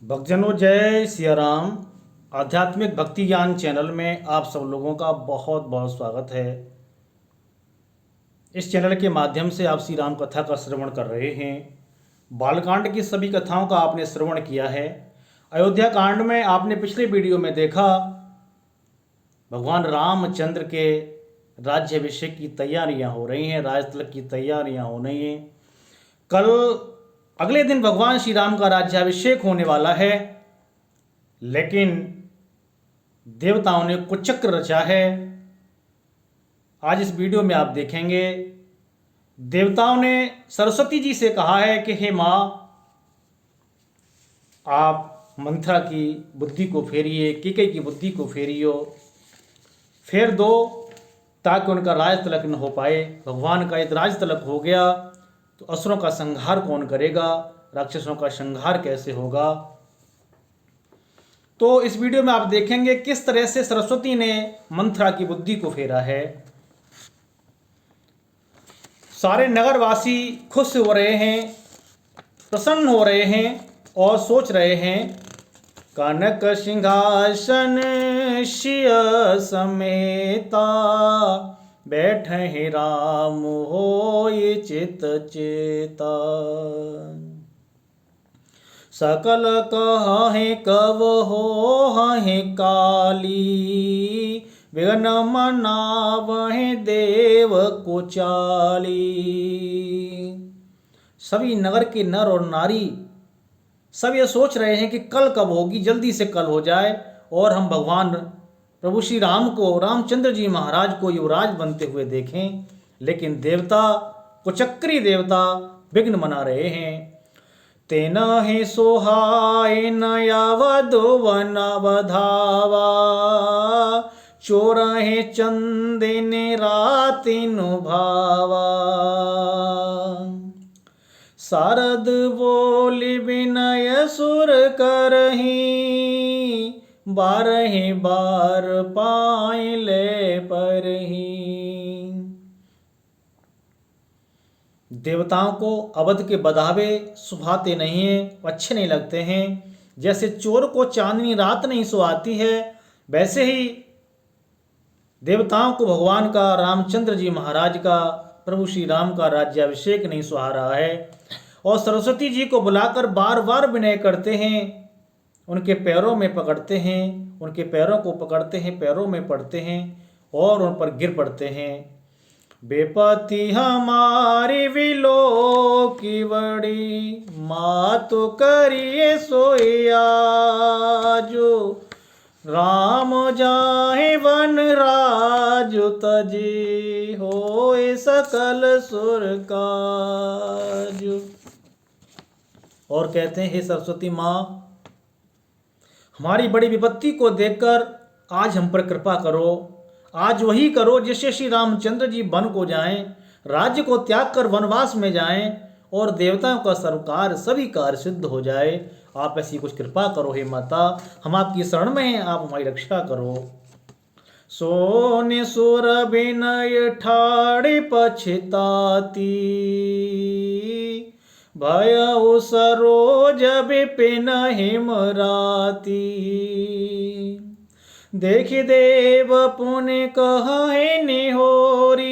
भक्तजनों, जय सिया राम। आध्यात्मिक भक्ति ज्ञान चैनल में आप सब लोगों का बहुत बहुत स्वागत है। इस चैनल के माध्यम से आप श्री राम कथा का श्रवण कर रहे हैं। बालकांड की सभी कथाओं का आपने श्रवण किया है। अयोध्या कांड में आपने पिछले वीडियो में देखा भगवान रामचंद्र के राज्याभिषेक की तैयारियां हो रही हैं, राज तिलक की तैयारियां हो रही हैं। कल अगले दिन भगवान श्री राम का राज्याभिषेक होने वाला है, लेकिन देवताओं ने कुचक्र रचा है। आज इस वीडियो में आप देखेंगे देवताओं ने सरस्वती जी से कहा है कि हे माँ, आप मंथरा की बुद्धि को फेरिए, कैकेयी की बुद्धि को फेर दो ताकि उनका राज तिलक न हो पाए। भगवान का यदि राज तिलक हो गया तो असुरों का संहार कौन करेगा, राक्षसों का संहार कैसे होगा। तो इस वीडियो में आप देखेंगे किस तरह से सरस्वती ने मंथरा की बुद्धि को फेरा है। सारे नगरवासी खुश हो रहे हैं, प्रसन्न हो रहे हैं और सोच रहे हैं कनक सिंहासन शिय समेता, बैठे राम होय चित चेता। सकल कहे कव हो हहे काली, विघ्न मनावहे देव को चाली। सभी नगर के नर और नारी सब ये सोच रहे हैं कि कल कब होगी, जल्दी से कल हो जाए और हम भगवान प्रभु श्री राम को, रामचंद्र जी महाराज को युवराज बनते हुए देखें। लेकिन देवता, कुचक्री देवता विघ्न मना रहे हैं। तेना ही सोहाय नयावद वन बधावा, चोर है चंदिन रातिन भावा। शारद बोली विनय सुर करही, बारहे बार पाइले परही। देवताओं को अवध के बधावे सुभाते नहीं हैं, अच्छे नहीं लगते हैं। जैसे चोर को चांदनी रात नहीं सुहाती है, वैसे ही देवताओं को भगवान का, रामचंद्र जी महाराज का, प्रभु श्री राम का राज्याभिषेक नहीं सुहा रहा है। और सरस्वती जी को बुलाकर बार बार विनय करते हैं, उनके पैरों में पकड़ते हैं, उनके पैरों को पकड़ते हैं, पैरों में पड़ते हैं और उन पर गिर पड़ते हैं। बेपति हमारी विलो की बड़ी, माँ तो करिए सोया जो, राम जाहे वन राजु तजी, होए सकल सुर काजु। और कहते हैं, हे सरस्वती माँ, हमारी बड़ी विपत्ति को देखकर आज हम पर कृपा करो। आज वही करो जिससे श्री रामचंद्र जी वन को जाएं, राज्य को त्याग कर वनवास में जाएं और देवताओं का सरकार सभी कार्य सिद्ध हो जाए। आप ऐसी कुछ कृपा करो हे माता, हम आपकी शरण में हैं, आप हमारी रक्षा करो। सोने सुर विनय ठाड़े पछताती, भयउ सरोज विपिन हिमराती। देख देव पुण्य कहे निहोरी,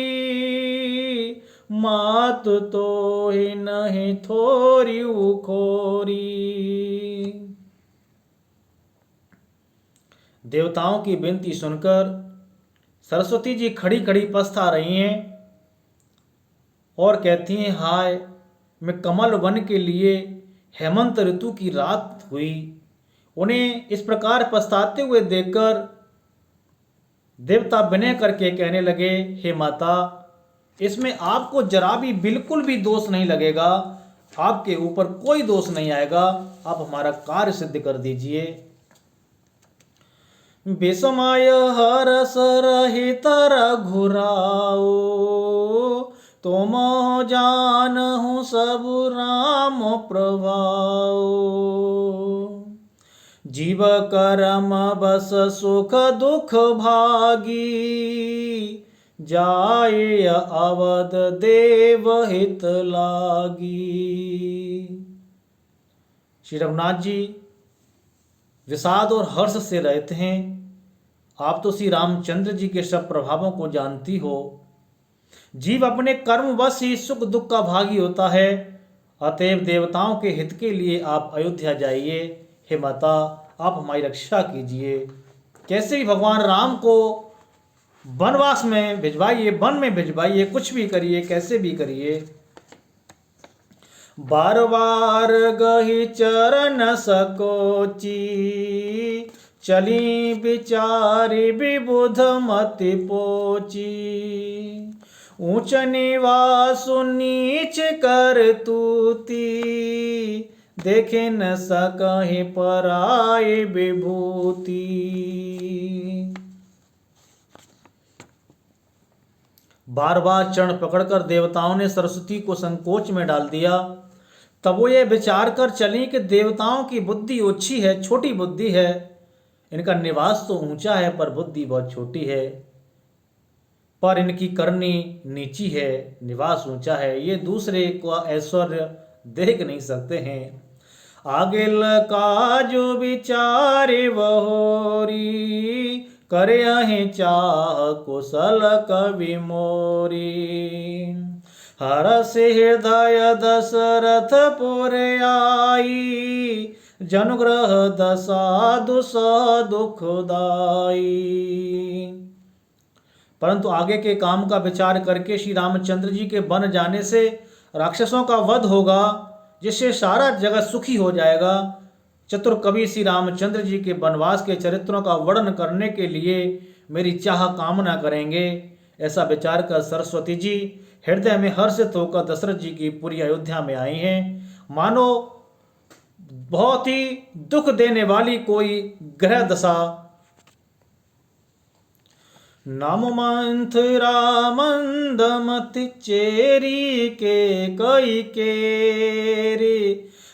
मात तो ही नहीं थोरी उखोरी। देवताओं की विनती सुनकर सरस्वती जी खड़ी खड़ी पछता रही हैं और कहती हैं, हाय, मैं कमल वन के लिए हेमंत ऋतु की रात हुई। उन्हें इस प्रकार पछताते हुए देखकर देवता विनय करके कहने लगे, हे माता, इसमें आपको जरा भी बिल्कुल भी दोष नहीं लगेगा, आपके ऊपर कोई दोष नहीं आएगा, आप हमारा कार्य सिद्ध कर दीजिए। विषमय हरस रहित रघुराओ, तुम जानहु सब राम प्रभाओ। जीव करम बस सुख दुख भागी, जाए अवध देव हित लागी। श्री रघुनाथ जी विषाद और हर्ष से रहते हैं। आप तो श्री रामचंद्र जी के सब प्रभावों को जानती हो। जीव अपने कर्मवश ही सुख दुख का भागी होता है। अतएव देवताओं के हित के लिए आप अयोध्या जाइए। हे माता, आप हमारी रक्षा कीजिए। कैसे भी भगवान राम को वनवास में भिजवाइए, वन में भिजवाइए, कुछ भी करिए, कैसे भी करिए। बार बार गही चरण सकोची, चली विचारी विबुध मति पोची। ऊंच निवास नीच कर तूती, देखे न सकहि पराई विभूति। बार बार चरण पकड़कर देवताओं ने सरस्वती को संकोच में डाल दिया। तब वो ये विचार कर चली कि देवताओं की बुद्धि ओछी है, छोटी बुद्धि है। इनका निवास तो ऊंचा है पर बुद्धि बहुत छोटी है, पर इनकी करनी नीची है, निवास ऊंचा है। ये दूसरे को ऐश्वर्य देख नहीं सकते हैं। आगे का जो विचारे वहोरी, करे अहि चाह कुशल कवि मोरी। हरष हृदय दशरथ पुर आई, जनुग्रह दशा दुसह दुखदाई। परंतु आगे के काम का विचार करके श्री रामचंद्र जी के वन जाने से राक्षसों का वध होगा, जिससे सारा जगत सुखी हो जाएगा। चतुर कवि श्री रामचंद्र जी के वनवास के चरित्रों का वर्णन करने के लिए मेरी चाह कामना करेंगे। ऐसा विचार कर सरस्वती जी हृदय में हर्षित होकर दशरथ जी की पूरी अयोध्या में आई हैं। मानो बहुत ही दुख देने वाली कोई ग्रह दशा। नाम मंथरा मंदमति चेरी के कई केरी,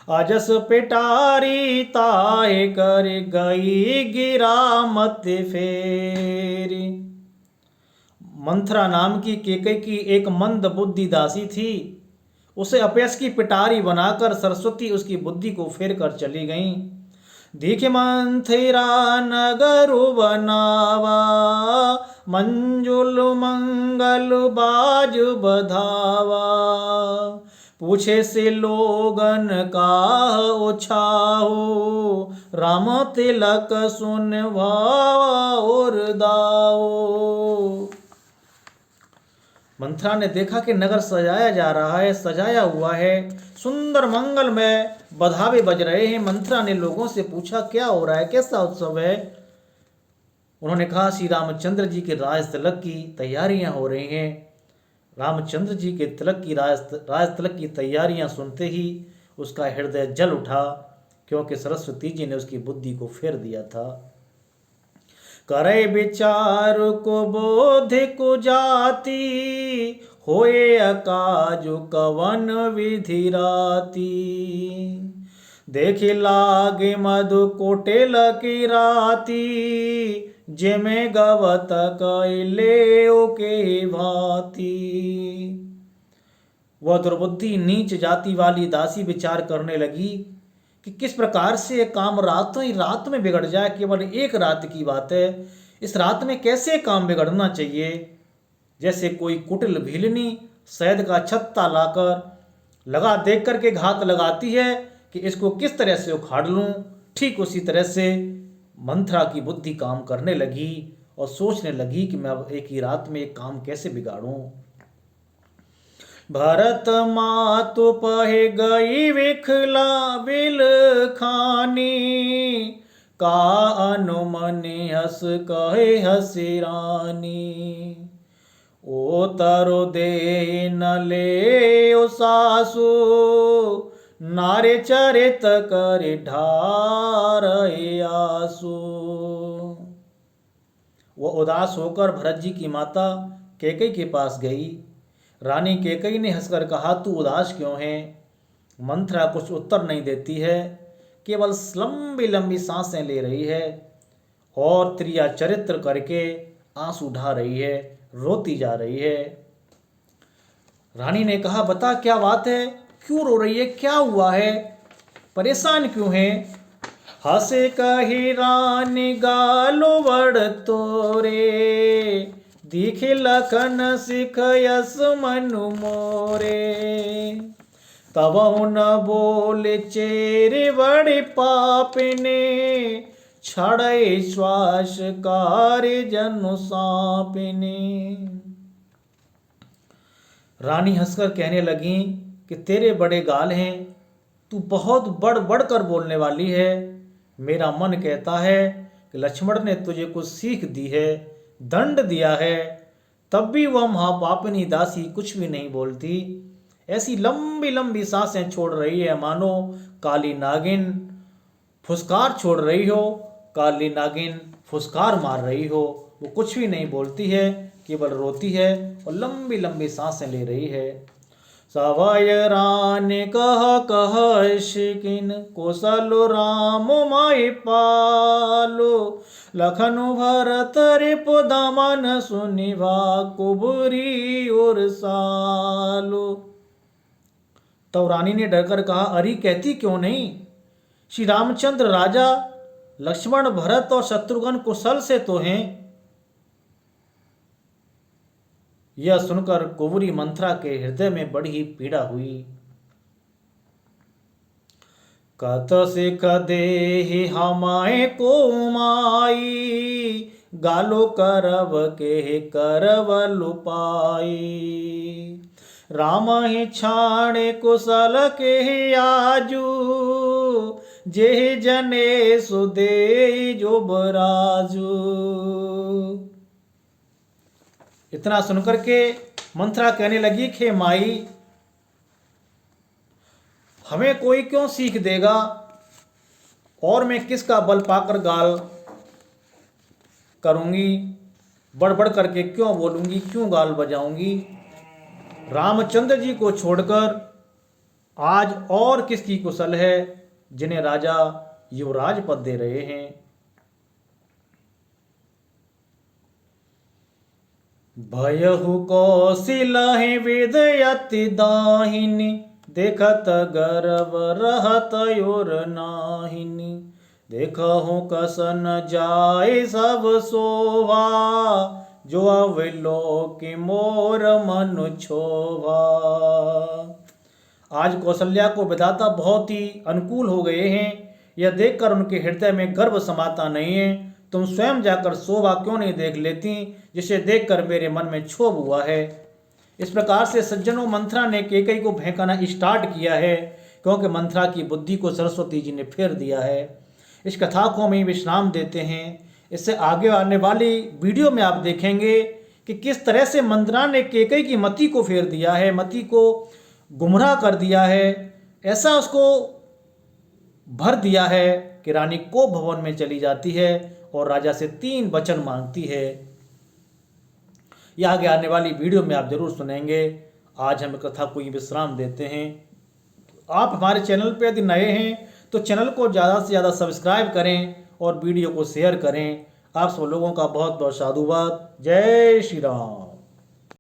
अजस पिटारी ताए कर गई गिरा मत फेरी। मंथरा नाम की केकई की एक मंद बुद्धि दासी थी। उसे अपयश की पिटारी बनाकर सरस्वती उसकी बुद्धि को फेर कर चली गईं। दिख मंथरा नगरु बनावा, मंजुल मंगल बाजु बधावा। पूछे से लोगन का उछाओ, राम तिलक सुन भाव दाओ। मंथरा ने देखा कि नगर सजाया जा रहा है, सजाया हुआ है, सुंदर मंगल में बधावे बज रहे हैं। मंथरा ने लोगों से पूछा क्या हो रहा है, कैसा उत्सव है। उन्होंने कहा श्री रामचंद्र जी के राज तिलक की तैयारियां हो रही हैं। रामचंद्र जी के तिलक की राज तिलक की तैयारियां सुनते ही उसका हृदय जल उठा, क्योंकि सरस्वती जी ने उसकी बुद्धि को फेर दिया था। करे विचार को बोध को जाती, होए अकाजु कवन विधि राती। देखि लागे मधु कोटेल की राती, जेमे गवत कैले के भांति। वह दुर्बुद्धि नीच जाति वाली दासी विचार करने लगी कि किस प्रकार से ये काम रातों ही रात में बिगड़ जाए। केवल एक रात की बात है, इस रात में कैसे काम बिगड़ना चाहिए। जैसे कोई कुटिल भीलनी शहद का छत्ता लाकर लगा देख करके घात लगाती है कि इसको किस तरह से उखाड़ लूं, ठीक उसी तरह से मंथरा की बुद्धि काम करने लगी और सोचने लगी कि मैं अब एक ही रात में एक काम कैसे बिगाड़ूं। भरत मातु पहे गई विखला बिल खानी, का अनुमनि हस कहे हसिरानी। ओ तरो दे न ले ओ सासु, नारे चरित कर ढार आसु। वो उदास होकर भरत जी की माता कैकेयी के पास गई। रानी कैकेयी ने हंसकर कहा तू उदास क्यों है। मंथरा कुछ उत्तर नहीं देती है, केवल लंबी लंबी सांसें ले रही है और त्रिया चरित्र करके आंसू ढा रही है, रोती जा रही है। रानी ने कहा बता क्या बात है, क्यों रो रही है, क्या हुआ है, परेशान क्यों है। हसे कही रानी गालो वड़ तोरे, दिखे लखन सिख यस मनु मोरे। तब न बोले चेरे बड़े पापने, छड़े श्वास कार्य जनु सापने। रानी हंसकर कहने लगी कि तेरे बड़े गाल हैं, तू बहुत बढ़ बढ़ कर बोलने वाली है। मेरा मन कहता है कि लक्ष्मण ने तुझे कुछ सीख दी है, दंड दिया है, तब भी वह महापापिनी दासी कुछ भी नहीं बोलती। ऐसी लंबी लंबी सांसें छोड़ रही है मानो काली नागिन फुसकार छोड़ रही हो, काली नागिन फुसकार मार रही हो। वो कुछ भी नहीं बोलती है, केवल रोती है और लंबी लंबी सांसें ले रही है। सवय रान कह शिकिन, कौशलो राम माई पालो, लखनु भरत रिपुदमन सुनिभा कुबरी और सालो। तब रानी ने डरकर कहा, अरे कहती क्यों नहीं? श्री रामचंद्र राजा लक्ष्मण भरत और शत्रुघ्न कुशल से तो हैं। यह सुनकर कुंवरी मंथरा के हृदय में बड़ी ही पीड़ा हुई। कत सिख देहि हमाए को माई, गालो करब के करब लुपाई। राम ही छाणे कुशल के आजू, जे जने सुदे जो बराजू। इतना सुनकर के मंथरा कहने लगी कि माई, हमें कोई क्यों सीख देगा, और मैं किसका बल पाकर गाल करूंगी, बढ़ बढ़ करके क्यों बोलूंगी, क्यों गाल बजाऊंगी। रामचंद्र जी को छोड़कर आज और किसकी कुशल है जिन्हें राजा युवराज पद दे रहे हैं। भयहु कौशिलहि विदयति दाहिनी, देखत गर्व रहत और नाहिनी। देखहु कसन जाय सब शोभा, जो अवलोक मोर मनु क्षोभा। आज कौशल्या को विधाता बहुत ही अनुकूल हो गए हैं। यह देखकर उनके हृदय में गर्व समाता नहीं है। तुम स्वयं जाकर शोभा क्यों नहीं देख लेती, जिसे देखकर मेरे मन में क्षोभ हुआ है। इस प्रकार से सज्जनों, मंथरा ने केकई को भहकाना स्टार्ट किया है, क्योंकि मंथरा की बुद्धि को सरस्वती जी ने फेर दिया है। इस कथा को हम विश्राम देते हैं। इससे आगे आने वाली वीडियो में आप देखेंगे कि किस तरह से मंथरा ने केकई की मति को फेर दिया है, मति को गुमराह कर दिया है। ऐसा उसको भर दिया है कि रानी को भवन में चली जाती है और राजा से 3 वचन मांगती है। यह आगे आने वाली वीडियो में आप जरूर सुनेंगे। आज हम कथा को विश्राम देते हैं। आप हमारे चैनल पर यदि नए हैं तो चैनल को ज़्यादा से ज़्यादा सब्सक्राइब करें और वीडियो को शेयर करें। आप सब लोगों का बहुत बहुत साधुवाद। जय श्री राम।